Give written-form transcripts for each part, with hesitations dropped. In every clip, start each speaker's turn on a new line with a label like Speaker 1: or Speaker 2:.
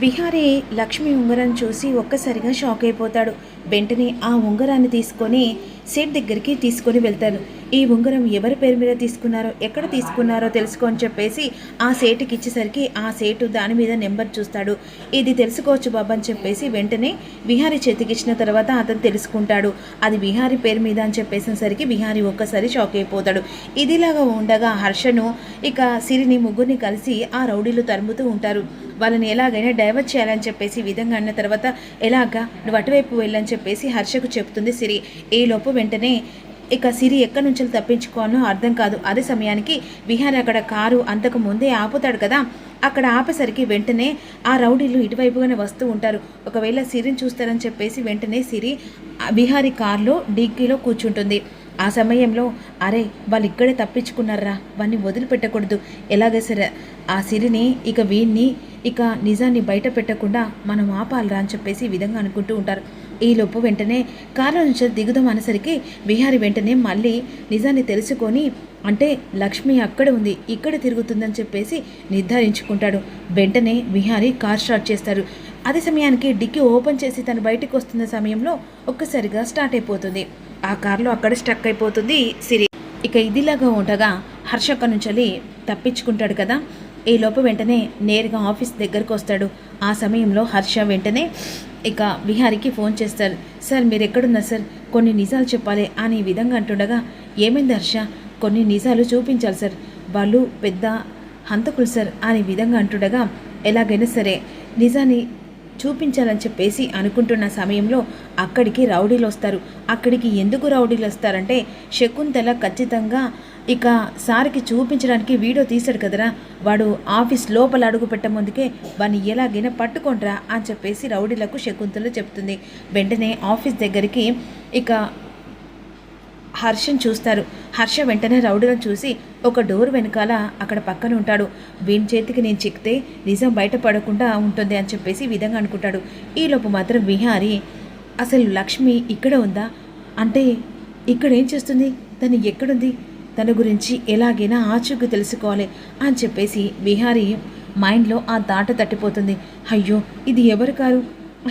Speaker 1: విహారీ లక్ష్మి ఉంగరం చూసి ఒక్కసారిగా షాక్ అయిపోతాడు. వెంటనే ఆ ఉంగరాన్ని తీసుకొని సేట్ దగ్గరికి తీసుకొని వెళ్తాడు. ఈ ఉంగరం ఎవరి పేరు మీద తీసుకున్నారో, ఎక్కడ తీసుకున్నారో తెలుసుకో అని చెప్పేసి ఆ సేటుకి ఇచ్చేసరికి ఆ సేటు దాని మీద నెంబర్ చూస్తాడు. ఇది తెలుసుకోవచ్చు బాబా అని చెప్పేసి వెంటనే విహారీ చేతికి ఇచ్చిన తర్వాత అతను తెలుసుకుంటాడు. అది విహారీ పేరు మీద అని చెప్పేసరికి విహారీ ఒక్కసారి షాక్ అయిపోతాడు. ఇదిలాగా ఉండగా హర్షను ఇక సిరిని ముగ్గురిని కలిసి ఆ రౌడీలు తరుముతూ ఉంటారు. వాళ్ళని ఎలాగైనా డైవర్ట్ చేయాలని చెప్పేసి విధంగా అన్న తర్వాత ఎలాగా నువ్వు అటువైపు వెళ్ళని చెప్పేసి హర్షకు చెప్తుంది సిరి. ఈలోపు వెంటనే ఇక సిరి ఎక్కడి నుంచి తప్పించుకోవాలో అర్థం కాదు. అదే సమయానికి విహారీ అక్కడ కారు అంతకు ముందే ఆపుతాడు కదా, అక్కడ ఆపేసరికి వెంటనే ఆ రౌడీలు ఇటువైపుగానే వస్తూ ఉంటారు. ఒకవేళ సిరిని చూస్తారని చెప్పేసి వెంటనే సిరి విహారీ కారులో డిక్కీలో కూర్చుంటుంది. ఆ సమయంలో అరే వాళ్ళు ఇక్కడే తప్పించుకున్నారా, వాడిని వదిలిపెట్టకూడదు, ఎలాగే సరే ఆ సిరిని ఇక వీడిని ఇక నిజాన్ని బయట పెట్టకుండా మనం ఆపాలరా అని చెప్పేసి ఈ విధంగా అనుకుంటూ ఉంటారు. ఈలోపు వెంటనే కారులో నుంచి దిగుదాం అనేసరికి విహారీ వెంటనే మళ్ళీ నిజాన్ని తెలుసుకొని అంటే లక్ష్మి అక్కడే ఉంది, ఇక్కడ తిరుగుతుందని చెప్పేసి నిర్ధారించుకుంటాడు. వెంటనే విహారీ కార్ స్టార్ట్ చేస్తారు. అదే సమయానికి డిక్కీ ఓపెన్ చేసి తను బయటికి వస్తున్న సమయంలో ఒక్కసారిగా స్టార్ట్ అయిపోతుంది. ఆ కారులో అక్కడ స్టక్ అయిపోతుంది సిరి. ఇక ఇదిలాగా ఉండగా హర్ష అక్కడి నుంచి తప్పించుకుంటాడు కదా. ఈలోపు వెంటనే నేరుగా ఆఫీస్ దగ్గరకు వస్తాడు. ఆ సమయంలో హర్ష వెంటనే ఇక విహారీకి ఫోన్ చేస్తారు. సార్ మీరు ఎక్కడున్నారు సార్, కొన్ని నిజాలు చెప్పాలి అని ఈ విధంగా అంటుండగా ఏమైంది హర్ష, కొన్ని నిజాలు చూపించాలి సార్, వాళ్ళు పెద్ద హంతకులు సార్ అని విధంగా అంటుండగా ఎలాగైనా సరే నిజాన్ని చూపించాలని చెప్పేసి అనుకుంటున్న సమయంలో అక్కడికి రౌడీలు వస్తారు. అక్కడికి ఎందుకు రౌడీలు వస్తారంటే శకుంతల ఖచ్చితంగా ఇక సార్కి చూపించడానికి వీడియో తీశాడు కదరా, వాడు ఆఫీస్ లోపల అడుగు పెట్ట ముందుకే వాడిని ఎలాగైనా పట్టుకుంటారా అని చెప్పేసి రౌడీలకు శకుంతల చెప్తుంది. వెంటనే ఆఫీస్ దగ్గరికి ఇక హర్షను చూస్తారు. హర్ష వెంటనే రౌడీలను చూసి ఒక డోర్ వెనకాల అక్కడ పక్కన ఉంటాడు. వీని చేతికి నేను చిక్కితే నిజం బయటపడకుండా ఉంటుంది అని చెప్పేసి ఈ విధంగా అనుకుంటాడు. ఈలోపు మాత్రం విహారీ అసలు లక్ష్మి ఇక్కడ ఉందా, అంటే ఇక్కడ ఏం చేస్తుంది, తను ఎక్కడుంది, తన గురించి ఎలాగైనా ఆచూకీ తెలుసుకోవాలి అని చెప్పేసి విహారీ మైండ్లో ఆ దాట తట్టిపోతుంది. అయ్యో ఇది ఎవరి కారు,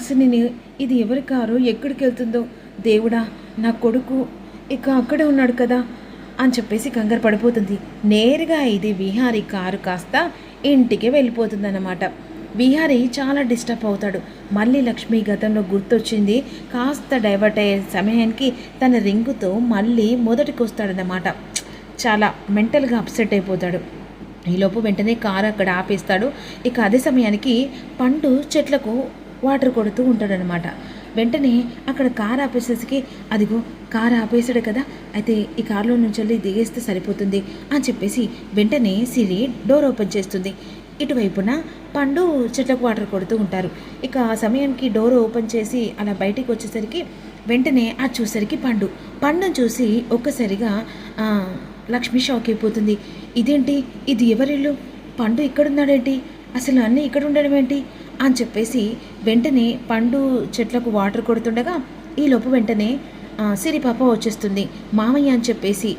Speaker 1: అసలు నేను ఇది ఎవరి కారు, ఎక్కడికి వెళ్తుందో దేవుడా, నా కొడుకు ఇక అక్కడే ఉన్నాడు కదా అని చెప్పేసి కంగారు పడిపోతుంది. నేరుగా ఇది విహారీ కారు కాస్త ఇంటికి వెళ్ళిపోతుందన్నమాట. విహారీ చాలా డిస్టర్బ్ అవుతాడు. మళ్ళీ లక్ష్మి గతంలో గుర్తొచ్చింది, కాస్త డైవర్ట్ అయ్యే సమయానికి తన రింగుతో మళ్ళీ మొదటికి వస్తాడన్నమాట. చాలా మెంటల్గా అప్సెట్ అయిపోతాడు. ఈలోపు వెంటనే కారు అక్కడ ఆపేస్తాడు. ఇక అదే సమయానికి పండు చెట్లకు వాటర్ కొడుతూ ఉంటాడనమాట. వెంటనే అక్కడ కారు ఆపేసేసరికి అదిగో కారు ఆపేసాడు కదా, అయితే ఈ కారులో నుంచి దిగేస్తే సరిపోతుంది అని చెప్పేసి వెంటనే సిరి డోర్ ఓపెన్ చేస్తుంది. ఇటువైపున పండు చెట్లకు వాటర్ కొడుతూ ఉంటారు. ఇక ఆ సమయానికి డోర్ ఓపెన్ చేసి అలా బయటికి వచ్చేసరికి వెంటనే అది చూసరికి పండును చూసి ఒక్కసారిగా లక్ష్మి షాక్ అయిపోతుంది. ఇదేంటి, ఇది ఎవరిల్లు, పండు ఇక్కడున్నాడేంటి, అసలు అన్నీ ఇక్కడ ఉండడం ఏంటి అని చెప్పేసి వెంటనే పండు చెట్లకు వాటర్ కొడుతుండగా ఈలోపు వెంటనే సిరి పాప వచ్చేస్తుంది. మామయ్య అని చెప్పేసి,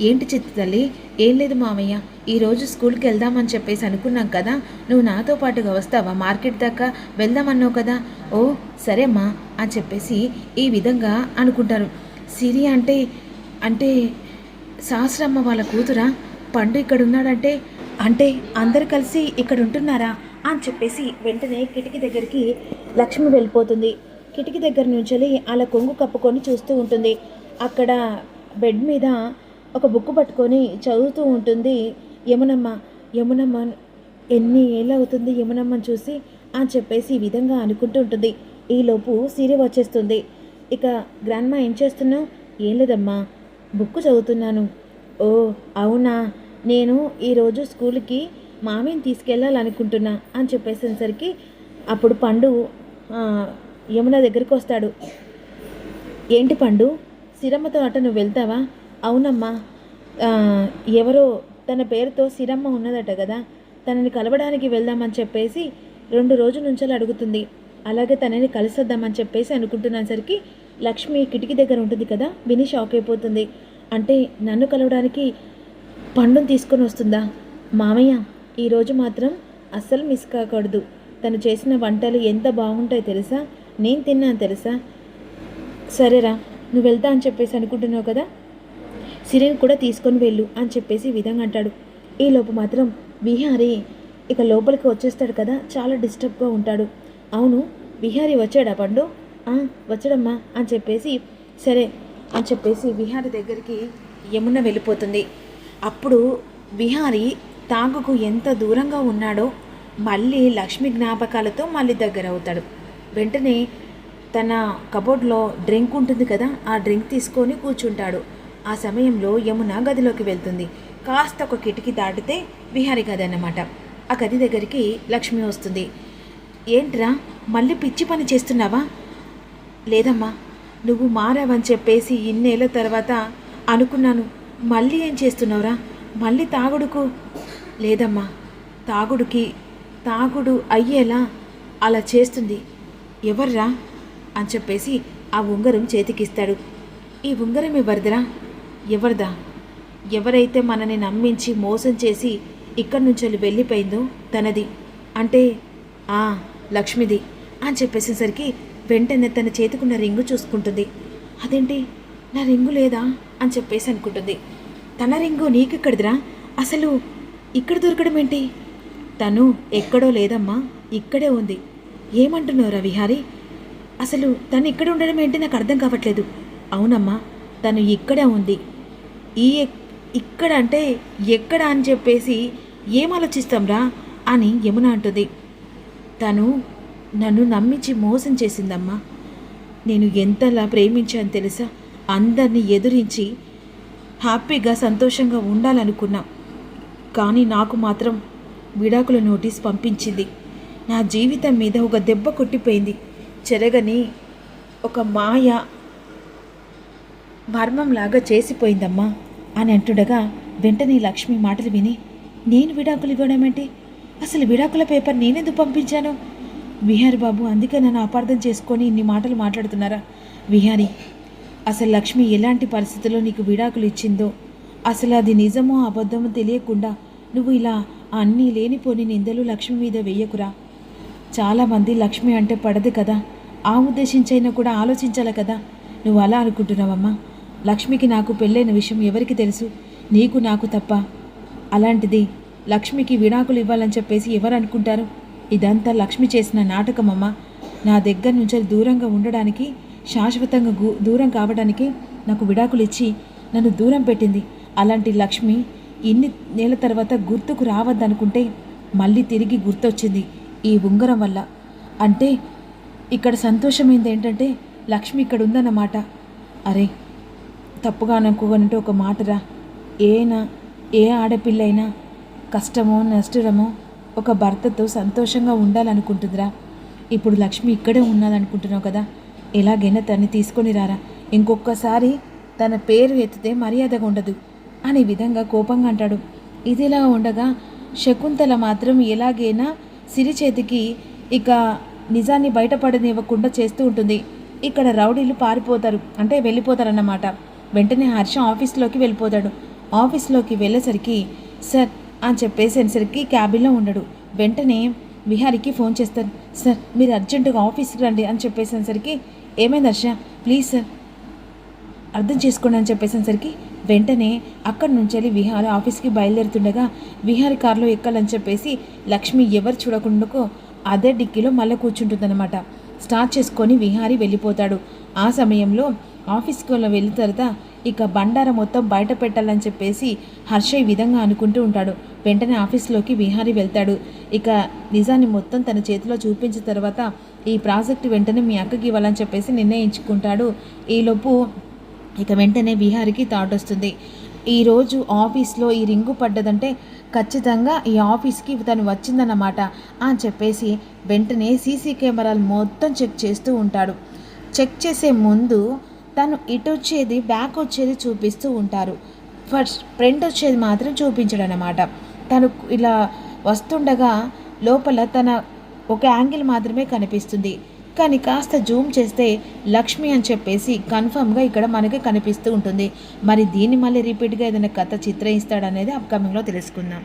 Speaker 1: ఏంటి చిత్త తల్లి, ఏం లేదు మామయ్య, ఈరోజు స్కూల్కి వెళ్దామని చెప్పేసి అనుకున్నాం కదా, నువ్వు నాతో పాటుగా వస్తావా, మార్కెట్ దాకా వెళ్దామన్నావు కదా, ఓ సరే అమ్మా అని చెప్పేసి ఈ విధంగా అనుకుంటారు. సిరి అంటే అంటే సహస్రమ్మ వాళ్ళ కూతురా, పండు ఇక్కడ ఉన్నాడంటే అంటే అందరు కలిసి ఇక్కడ ఉంటున్నారా అని చెప్పేసి వెంటనే కిటికీ దగ్గరికి లక్ష్మి వెళ్ళిపోతుంది. కిటికీ దగ్గర నుంచి అలా కొంగు కప్పుకొని చూస్తూ ఉంటుంది. అక్కడ బెడ్ మీద ఒక బుక్ పట్టుకొని చదువుతూ ఉంటుంది. యమునమ్మ ఎన్ని ఏళ్ళు అవుతుంది యమునమ్మని చూసి అని చెప్పేసి ఈ విధంగా అనుకుంటూ ఉంటుంది. ఈలోపు సిరి వచ్చేస్తుంది. ఇక గ్రాండ్మా ఏం చేస్తున్నావు, ఏం లేదమ్మా బుక్ చదువుతున్నాను. ఓ అవునా, నేను ఈరోజు స్కూల్కి మామీని తీసుకెళ్ళాలనుకుంటున్నా అని చెప్పేసరికి అప్పుడు పండు యమున దగ్గరికి వస్తాడు. ఏంటి పండు, సిరమ్మతో అట నువ్వు వెళ్తావా? అవునమ్మా, ఎవరో తన పేరుతో సిరమ్మ ఉన్నదట కదా, తనని కలవడానికి వెళ్దామని చెప్పేసి 2 రోజుల నుంచి అడుగుతుంది. అలాగే తనని కలిసొద్దామని చెప్పేసి అనుకుంటున్నసరికి లక్ష్మి కిటికీ దగ్గర ఉంటుంది కదా, విని షాక్ అయిపోతుంది. అంటే నన్ను కలవడానికి పండుని తీసుకొని వస్తుందా? మామయ్య ఈరోజు మాత్రం అస్సలు మిస్ కాకూడదు, తను చేసిన వంటలు ఎంత బాగుంటాయో తెలుసా, నేను తిన్నాను తెలుసా. సరేరా, నువ్వు వెళ్తా అని చెప్పేసి అనుకుంటున్నావు కదా, సిరిని కూడా తీసుకొని వెళ్ళు అని చెప్పేసి ఈ విధంగా అంటాడు. ఈలోపు మాత్రం విహారీ ఇక లోపలికి వచ్చేస్తాడు కదా, చాలా డిస్టర్బ్గా ఉంటాడు. అవును, విహారీ వచ్చాడా పండు? వచ్చాడమ్మా అని చెప్పేసి సరే అని చెప్పేసి విహారీ దగ్గరికి యమున వెళ్ళిపోతుంది. అప్పుడు విహారీ తాగుకు ఎంత దూరంగా ఉన్నాడో మళ్ళీ లక్ష్మి జ్ఞాపకాలతో మళ్ళీ దగ్గర అవుతాడు. వెంటనే తన కబోర్డ్లో డ్రింక్ ఉంటుంది కదా, ఆ డ్రింక్ తీసుకొని కూర్చుంటాడు. ఆ సమయంలో యమున గదిలోకి వెళ్తుంది. కాస్త ఒక కిటికీ దాటితే విహారీ గది అన్నమాట. ఆ గది దగ్గరికి లక్ష్మి వస్తుంది. ఏంట్రా, మళ్ళీ పిచ్చి పని చేస్తున్నావా? లేదమ్మా, నువ్వు మారావని చెప్పేసి ఇన్నేళ్ళ తర్వాత అనుకున్నాను. మళ్ళీ ఏం చేస్తున్నావురా? మళ్ళీ తాగుడుకు? లేదమ్మా, తాగుడు అయ్యేలా అలా చేస్తుంది. ఎవర్రా అని చెప్పేసి ఆ ఉంగరం చేతికిస్తాడు. ఈ ఉంగరం ఎవరిదా? ఎవరైతే మనని నమ్మించి మోసం చేసి ఇక్కడి నుంచి వెళ్ళిపోయిందో తనది, అంటే లక్ష్మిది అని చెప్పేసేసరికి వెంటనే తన చేతికున్న రింగు చూసుకుంటుంది. అదేంటి, నా రింగు లేదా అని చెప్పేసి అనుకుంటుంది. తన రింగు నీకెక్కడిదిరా? అసలు ఇక్కడ దొరకడం ఏంటి? తను ఎక్కడో లేదమ్మా, ఇక్కడే ఉంది. ఏమంటున్నావురా విహారీ? అసలు తను ఇక్కడ ఉండడం ఏంటి నాకు అర్థం కావట్లేదు. అవునమ్మా, తను ఇక్కడే ఉంది. ఇక్కడ అంటే ఎక్కడ అని చెప్పేసి ఏం ఆలోచిస్తాంరా అని యమున అంటుంది. తను నన్ను నమ్మించి మోసం చేసిందమ్మా. నేను ఎంతలా ప్రేమించాను తెలుసా? అందరినీ ఎదురించి హ్యాపీగా సంతోషంగా ఉండాలనుకున్నా. కానీ నాకు మాత్రం విడాకుల నోటీస్ పంపించింది. నా జీవితం మీద ఒక దెబ్బ కొట్టిపోయింది. చెరగని ఒక మాయ మర్మంలాగా చేసిపోయిందమ్మా అని అంటుండగా వెంటనే లక్ష్మి మాటలు విని, నేను విడాకులు ఇవ్వడం ఏంటి? అసలు విడాకుల పేపర్ నేనెందుకు పంపించాను? విహారీ బాబు అందుకే నన్ను అపార్థం చేసుకొని ఇన్ని మాటలు మాట్లాడుతున్నారా? విహారీ, అసలు లక్ష్మి ఎలాంటి పరిస్థితుల్లో నీకు విడాకులు ఇచ్చిందో, అసలు అది నిజమో అబద్ధమో తెలియకుండా నువ్వు ఇలా అన్నీ లేనిపోని నిందలు లక్ష్మి మీద వెయ్యకురా. చాలామంది లక్ష్మి అంటే పడదు కదా, ఆ ఉద్దేశించైనా కూడా ఆలోచించాలి కదా. నువ్వు అలా అనుకుంటున్నావమ్మా. లక్ష్మికి నాకు పెళ్ళైన విషయం ఎవరికి తెలుసు? నీకు నాకు తప్ప. అలాంటిది లక్ష్మికి విడాకులు ఇవ్వాలని చెప్పేసి ఎవరు అనుకుంటారు? ఇదంతా లక్ష్మి చేసిన నాటకమమ్మా. నా దగ్గర నుంచి దూరంగా ఉండడానికి, శాశ్వతంగా దూరం కావడానికి నాకు విడాకులు ఇచ్చి నన్ను దూరం పెట్టింది. అలాంటి లక్ష్మి ఇన్ని నెలల తర్వాత గుర్తుకు రావద్దనుకుంటే మళ్ళీ తిరిగి గుర్తొచ్చింది ఈ ఉంగరం వల్ల. అంటే ఇక్కడ సంతోషమైంది ఏంటంటే లక్ష్మి ఇక్కడ ఉందన్నమాట. అరే, తప్పుగా అనుకోగలంటే ఒక మాటరా, ఏ ఆడపిల్లైనా కష్టమో నష్టమో ఒక భర్తతో సంతోషంగా ఉండాలనుకుంటుందిరా. ఇప్పుడు లక్ష్మి ఇక్కడే ఉన్నదనుకుంటున్నావు కదా, ఎలాగైనా తన్ని తీసుకొని రారా. ఇంకొకసారి తన పేరు ఎత్తితే మర్యాదగా ఉండదు అనే విధంగా కోపంగా అంటాడు. ఇదిలా ఉండగా శకుంతల మాత్రం ఎలాగైనా సిరి చేతికి ఇక నిజాన్ని బయటపడనివ్వకుండా చేస్తూ ఉంటుంది. ఇక్కడ రౌడీలు పారిపోతారు, అంటే వెళ్ళిపోతారన్నమాట. వెంటనే హర్ష ఆఫీస్లోకి వెళ్ళిపోతాడు. ఆఫీస్లోకి వెళ్ళేసరికి సార్ అని చెప్పేసరికి క్యాబిన్లో ఉండడు. వెంటనే విహారీకి ఫోన్ చేస్తారు. సార్ మీరు అర్జెంటుగా ఆఫీస్కి రండి అని చెప్పేసరికి, ఏమైంది హర్ష, ప్లీజ్ సార్ అర్థం చేసుకోండి అని చెప్పేసరికి వెంటనే అక్కడి నుంచి వెళ్ళి విహారీ ఆఫీస్కి బయలుదేరుతుండగా విహారీ కారులో ఎక్కాలని చెప్పేసి లక్ష్మి ఎవరు చూడకుండాకో అదే డిక్కీలో మళ్ళీ కూర్చుంటుందన్నమాట. స్టార్ట్ చేసుకొని విహారీ వెళ్ళిపోతాడు. ఆ సమయంలో ఆఫీస్కి వెళ్ళిన తర్వాత ఇక బండారా మొత్తం బయట పెట్టాలని చెప్పేసి హర్ష ఈ విధంగా అనుకుంటూ ఉంటాడు. వెంటనే ఆఫీస్లోకి విహారీ వెళ్తాడు. ఇక నిజాన్ని మొత్తం తన చేతిలో చూపించిన తర్వాత ఈ ప్రాజెక్టు వెంటనే మీ అక్కకి ఇవ్వాలని చెప్పేసి నిర్ణయించుకుంటాడు. ఈలోపు ఇక వెంటనే విహారీకి థాట్ వస్తుంది. ఈరోజు ఆఫీస్లో ఈ రింగు పడ్డదంటే ఖచ్చితంగా ఈ ఆఫీస్కి తను వచ్చిందన్నమాట అని చెప్పేసి వెంటనే సీసీ కెమెరాలు మొత్తం చెక్ చేస్తూ ఉంటాడు. చెక్ చేసే ముందు తను ఇటు వచ్చేది బ్యాక్ వచ్చేది చూపిస్తూ ఉంటారు. ఫస్ట్ ఫ్రంట్ వచ్చేది మాత్రం చూపించడం అన్నమాట. తను ఇలా వస్తుండగా లోపల తన ఒక యాంగిల్ మాత్రమే కనిపిస్తుంది. కానీ కాస్త జూమ్ చేస్తే లక్ష్మి అని చెప్పేసి కన్ఫర్మ్గా ఇక్కడ మనకి కనిపిస్తూ ఉంటుంది. మరి దీన్ని మళ్ళీ రిపీట్గా ఏదైనా కథ చిత్రయిస్తాడనేది అప్కమింగ్లో తెలుసుకుందాం.